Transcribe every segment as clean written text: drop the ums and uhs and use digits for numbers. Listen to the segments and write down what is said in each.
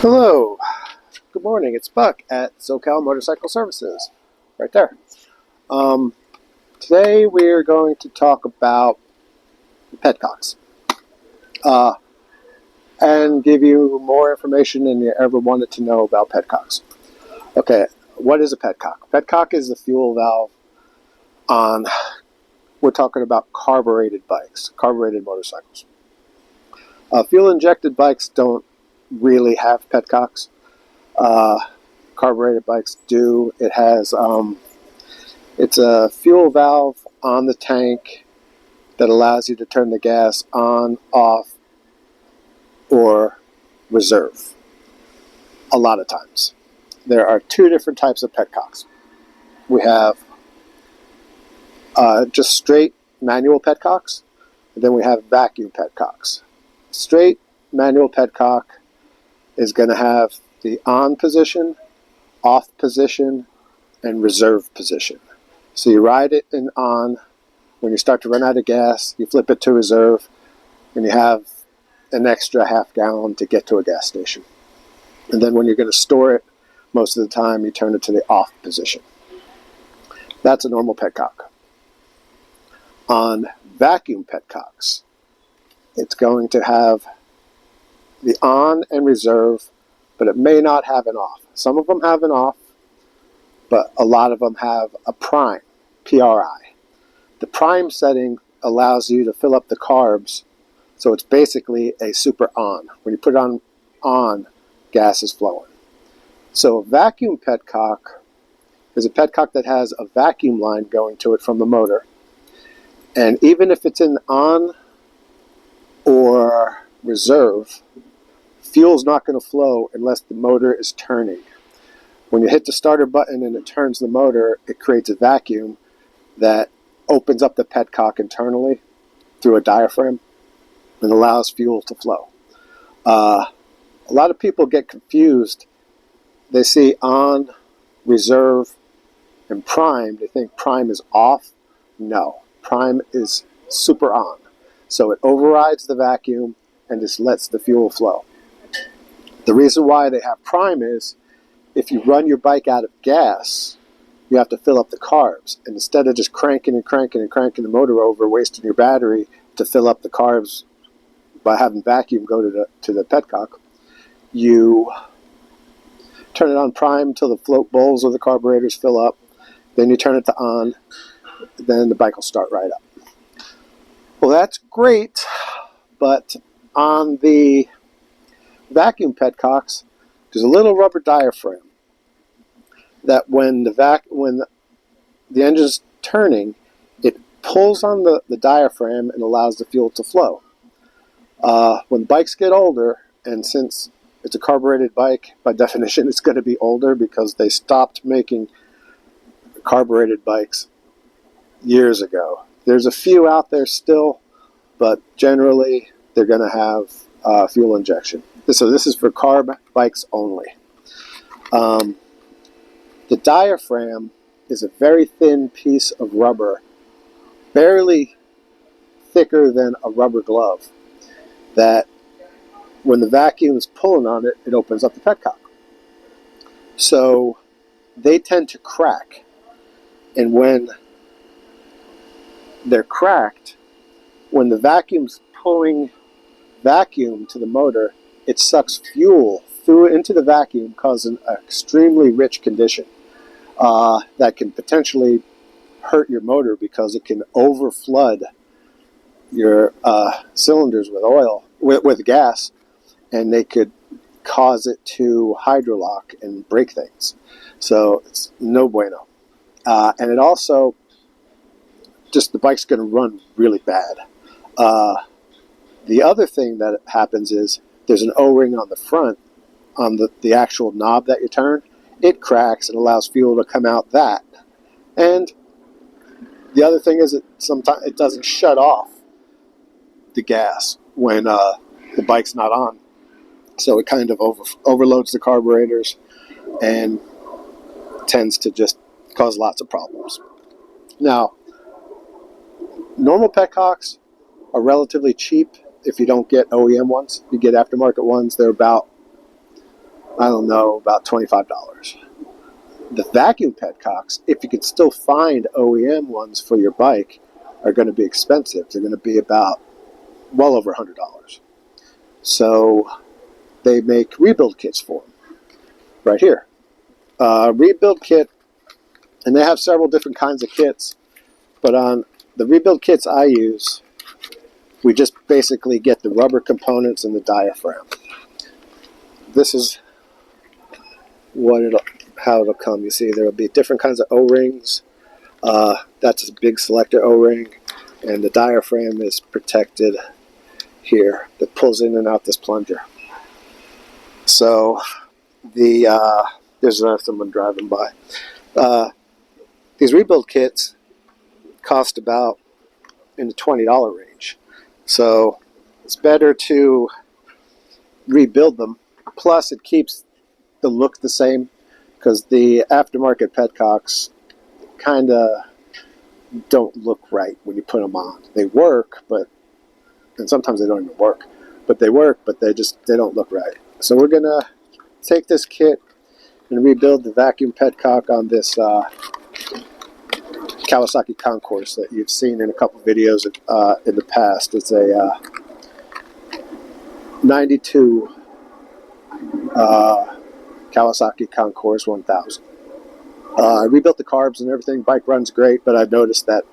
Hello, good morning. It's Buck at SoCal Motorcycle Services, right there. Um, Today we're going to talk about Petcocks and give you more information than you ever wanted to know about Petcocks. Okay, what is a Petcock? Petcock is the fuel valve on, we're talking about carbureted bikes, carbureted motorcycles. Fuel injected bikes don't really have Petcocks. Carbureted bikes do. It's a fuel valve on the tank that allows you to turn the gas on, off, or reserve. A lot of times. There are two different types of petcocks. We have just straight manual petcocks, and then we have vacuum petcocks. Straight manual petcock is going to have the on position, off position, and reserve position. So you ride it in on. When you start to run out of gas, you flip it to reserve, and you have an extra half gallon to get to a gas station. And then when you're going to store it, most of the time you turn it to the off position. That's a normal petcock. On vacuum petcocks, it's going to have the on and reserve, but it may not have an off. Some of them have an off, but a lot of them have a prime, PRI. The prime setting allows you to fill up the carbs, so it's basically a super on. When you put it on, gas is flowing. So a vacuum petcock is a petcock that has a vacuum line going to it from the motor. And even if it's in on or reserve, fuel's not going to flow unless the motor is turning. When you hit the starter button and it turns the motor, it creates a vacuum that opens up the petcock internally through a diaphragm and allows fuel to flow. A lot of people get confused. They see on, reserve, and prime. They think prime is off. No, prime is super on. So it overrides the vacuum and just lets the fuel flow. The reason why they have prime is if you run your bike out of gas, you have to fill up the carbs. And instead of just cranking the motor over, wasting your battery to fill up the carbs by having vacuum go to the petcock, you turn it on prime until the float bowls of the carburetors fill up. Then you turn it to on. Then the bike will start right up. Well, that's great, but on the vacuum petcocks, there's a little rubber diaphragm that when the engine's turning, it pulls on the diaphragm and allows the fuel to flow. When bikes get older, and since it's a carbureted bike, by definition it's going to be older because they stopped making carbureted bikes years ago. There's a few out there still, but generally they're going to have fuel injection. So this is for carb bikes only. The diaphragm is a very thin piece of rubber, barely thicker than a rubber glove, that when the vacuum is pulling on it, it opens up the petcock. So they tend to crack. And when they're cracked, when the vacuum's pulling vacuum to the motor, it sucks fuel through into the vacuum, causing an extremely rich condition that can potentially hurt your motor because it can overflood your cylinders with oil, with gas, and they could cause it to hydrolock and break things. So it's no bueno. And it also, just the bike's going to run really bad. The other thing that happens is there's an O-ring on the front, on the actual knob that you turn. It cracks and allows fuel to come out that. And the other thing is sometimes it doesn't shut off the gas when the bike's not on. So it kind of overloads the carburetors and tends to just cause lots of problems. Now, normal petcocks are relatively cheap if you don't get OEM ones. You get aftermarket ones, they're about I don't know, about $25. The vacuum petcocks, if you can still find OEM ones for your bike, are going to be expensive. They're going to be about well over $100. So they make rebuild kits for them right here. Rebuild kit, and they have several different kinds of kits, but on the rebuild kits I use, we just basically get the rubber components and the diaphragm. This is how it'll come. You see, there will be different kinds of O-rings. That's a big selector O-ring, and the diaphragm is protected here that pulls in and out this plunger. So there's someone driving by. These rebuild kits cost about in the $20 range. So it's better to rebuild them. Plus, it keeps the look the same, because the aftermarket Petcocks kind of don't look right when you put them on. They work, and sometimes they don't even work. But they work, but they don't look right. So we're going to take this kit and rebuild the vacuum Petcock on this Kawasaki Concourse that you've seen in a couple videos in the past. It's a 92 Kawasaki Concourse 1000. I rebuilt the carbs and everything. Bike runs great, but I noticed that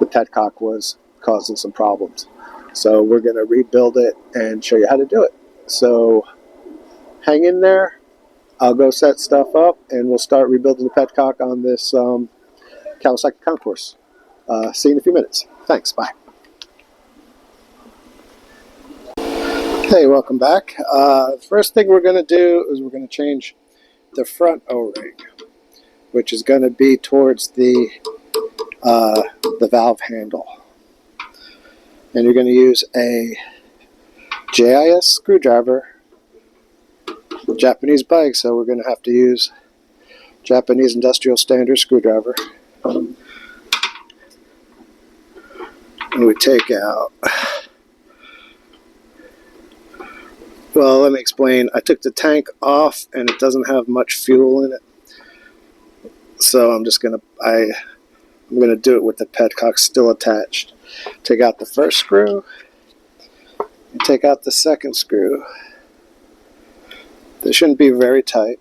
the Petcock was causing some problems. So we're going to rebuild it and show you how to do it. So hang in there. I'll go set stuff up, and we'll start rebuilding the Petcock on this Kawasaki Concourse. See you in a few minutes. Thanks. Bye. Hey, welcome back. First thing we're going to do is we're going to change the front O-ring, which is going to be towards the valve handle. And you're going to use a JIS screwdriver. Japanese bike, so we're going to have to use Japanese industrial standard screwdriver. And we take out, well, let me explain. I took the tank off and it doesn't have much fuel in it. So I'm going to do it with the Petcock still attached. Take out the first screw and take out the second screw. They shouldn't be very tight.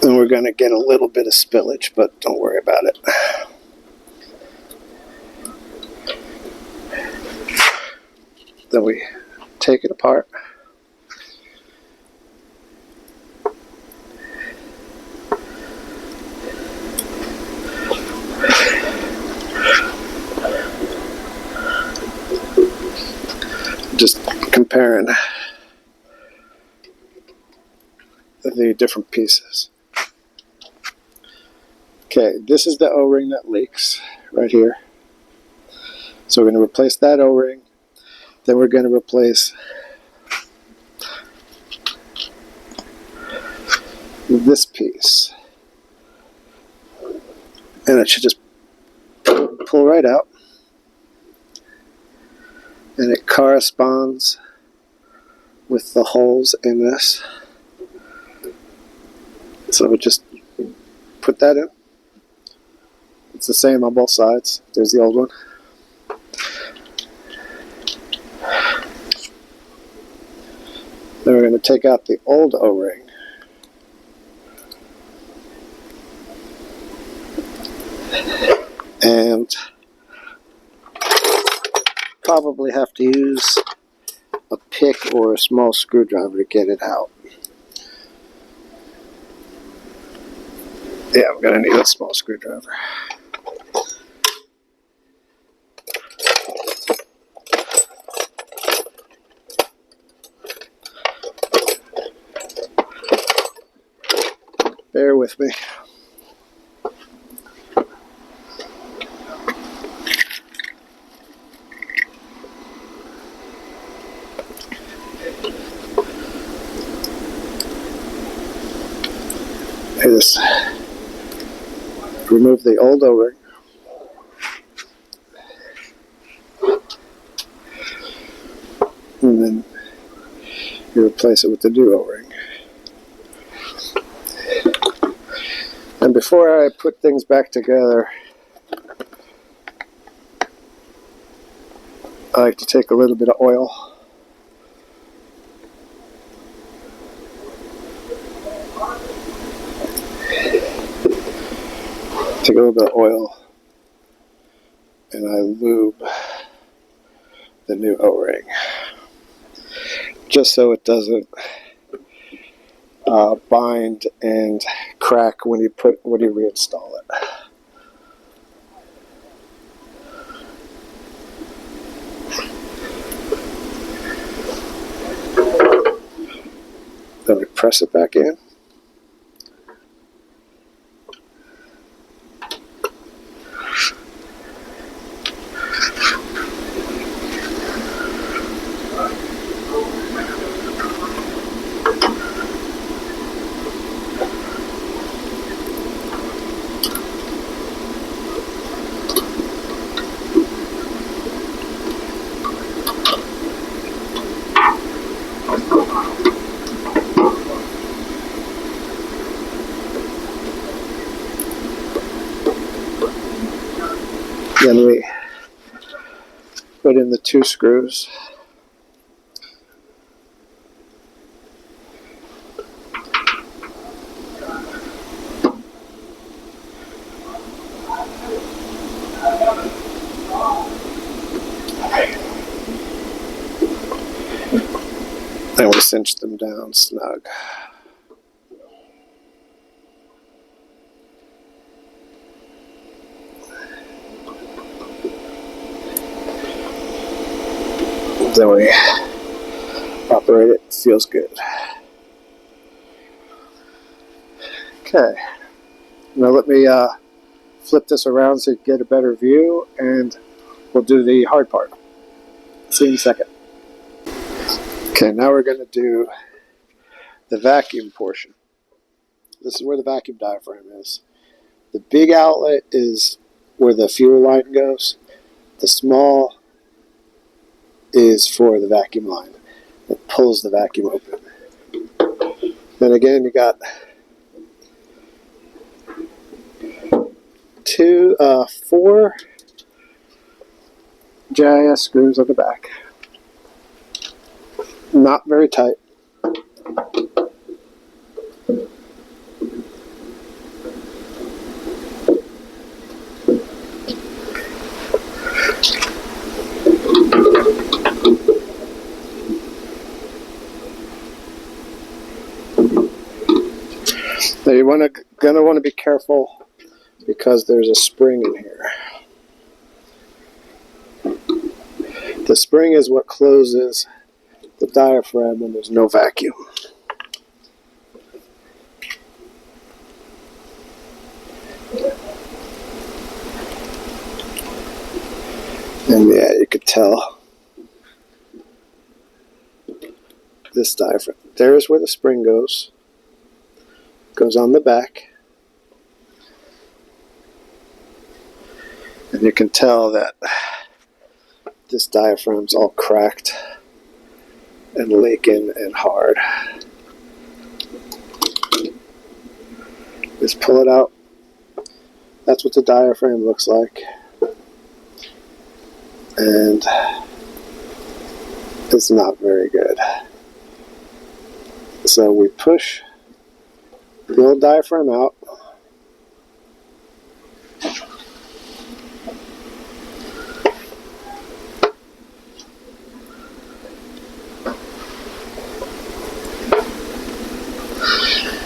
And we're going to get a little bit of spillage, but don't worry about it. Then we take it apart. Just comparing the different pieces. Okay, this is the O-ring that leaks right here. So we're going to replace that O-ring. Then we're going to replace this piece. And it should just pull right out. And it corresponds with the holes in this. So we just put that in. It's the same on both sides. There's the old one. Then we're going to take out the old O-ring. And probably have to use a pick or a small screwdriver to get it out. Yeah, I'm going to need a small screwdriver. Bear with me. Just remove the old O-ring. and then you replace it with the new O-ring. And before I put things back together, I like to take a little bit of oil. Take a little bit of oil and I lube the new O-ring, just so it doesn't bind and crack when you reinstall it. Then we press it back in. Then we put in the 2 screws. And we cinch them down snug. Then we operate it. It feels good. Okay. Now let me flip this around so you get a better view, and we'll do the hard part. See you in a second. Okay, now we're going to do the vacuum portion. This is where the vacuum diaphragm is. The big outlet is where the fuel line goes. The small is for the vacuum line. It pulls the vacuum open. Then again, you got 4 JIS screws on the back. Not very tight. Now you're gonna want to be careful because there's a spring in here. The spring is what closes the diaphragm when there's no vacuum. And yeah, you could tell this diaphragm. There's where the spring goes. Goes on the back. And you can tell that this diaphragm's all cracked and leaking and hard. Just pull it out. That's what the diaphragm looks like. And it's not very good. So we push the old diaphragm out.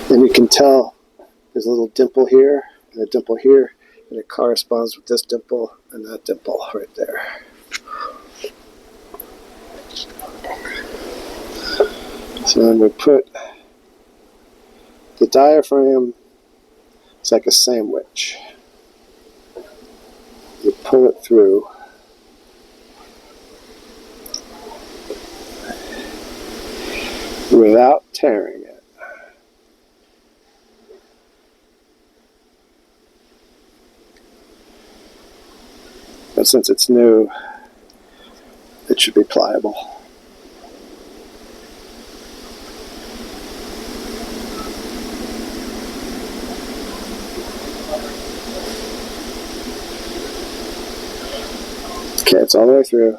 And you can tell there's a little dimple here and a dimple here, and it corresponds with this dimple and that dimple right there. So then we put the diaphragm, it's like a sandwich. You pull it through. Without tearing it. But since it's new, it should be pliable. Okay, it's all the way through.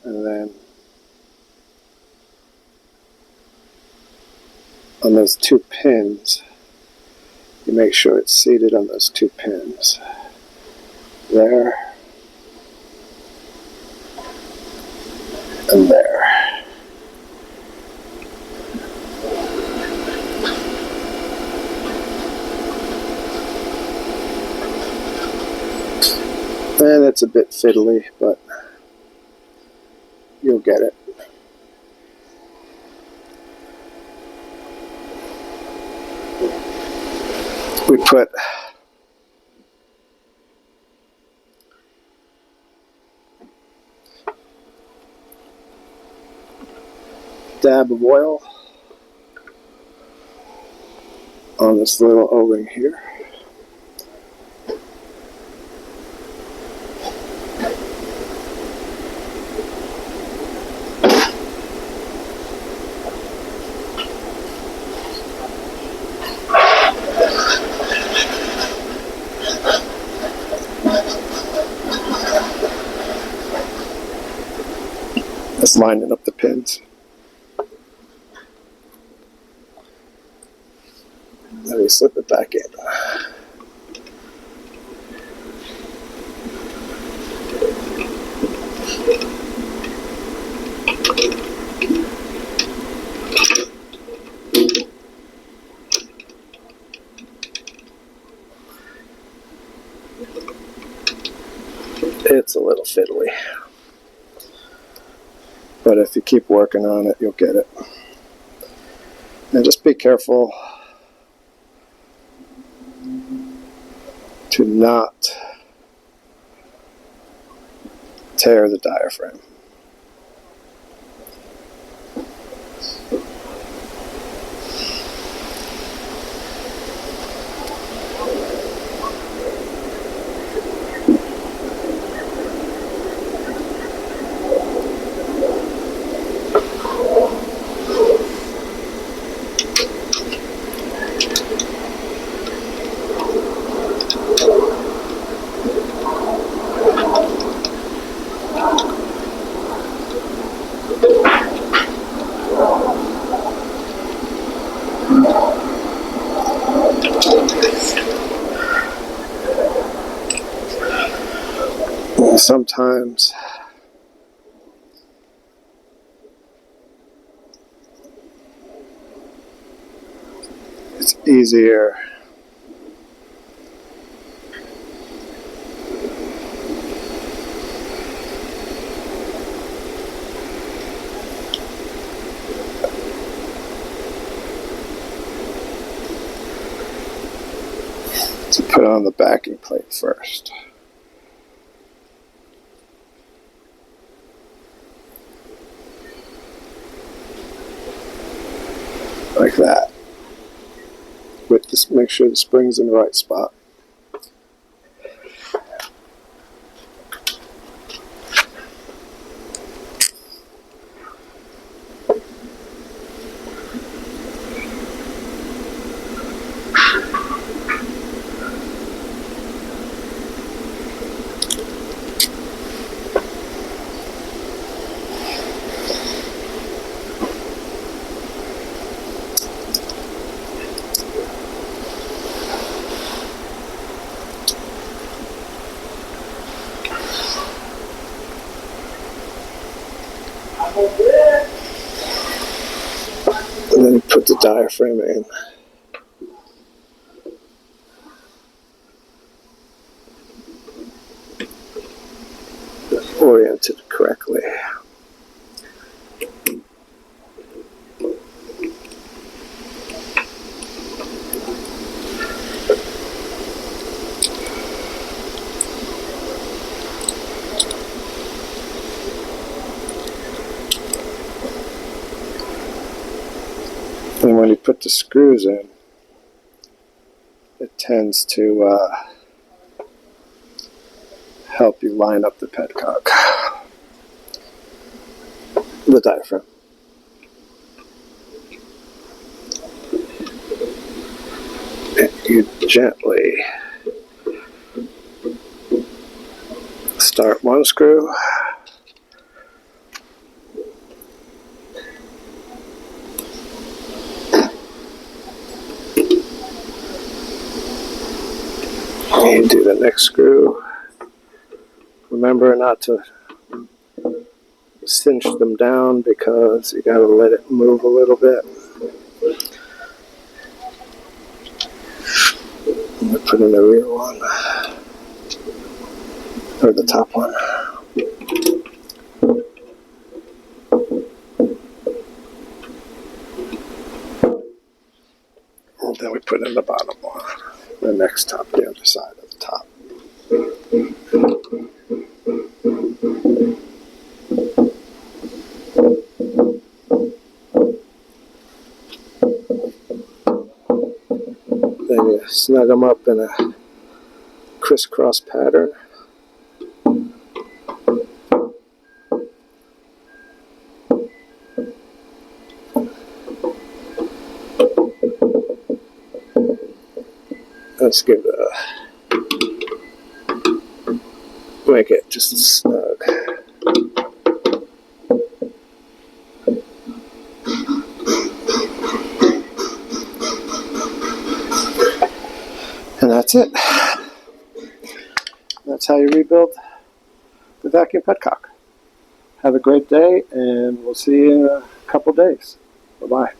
And then on those 2 pins, you make sure it's seated on those 2 pins. There. And there. And it's a bit fiddly, but you'll get it. We put a dab of oil on this little O-ring here. That's lining up the pins. Then we slip it back in. It's a little fiddly, but if you keep working on it, you'll get it. And just be careful to not tear the diaphragm. Sometimes it's easier to put on the backing plate first. Like that. But just make sure the spring's in the right spot. And then you put the diaphragm in. Oriented correctly. And when you put the screws in, it tends to help you line up the petcock, the diaphragm. And you gently Start one screw. And do the next screw. Remember not to cinch them down because you gotta let it move a little bit. Put in the rear one, or the top one. And then we put in the bottom one, the next top, the other side of the top. Then you snug them up in a crisscross pattern. Let's make it just snug. And that's it. That's how you rebuild the vacuum petcock. Have a great day, and we'll see you in a couple days. Bye-bye.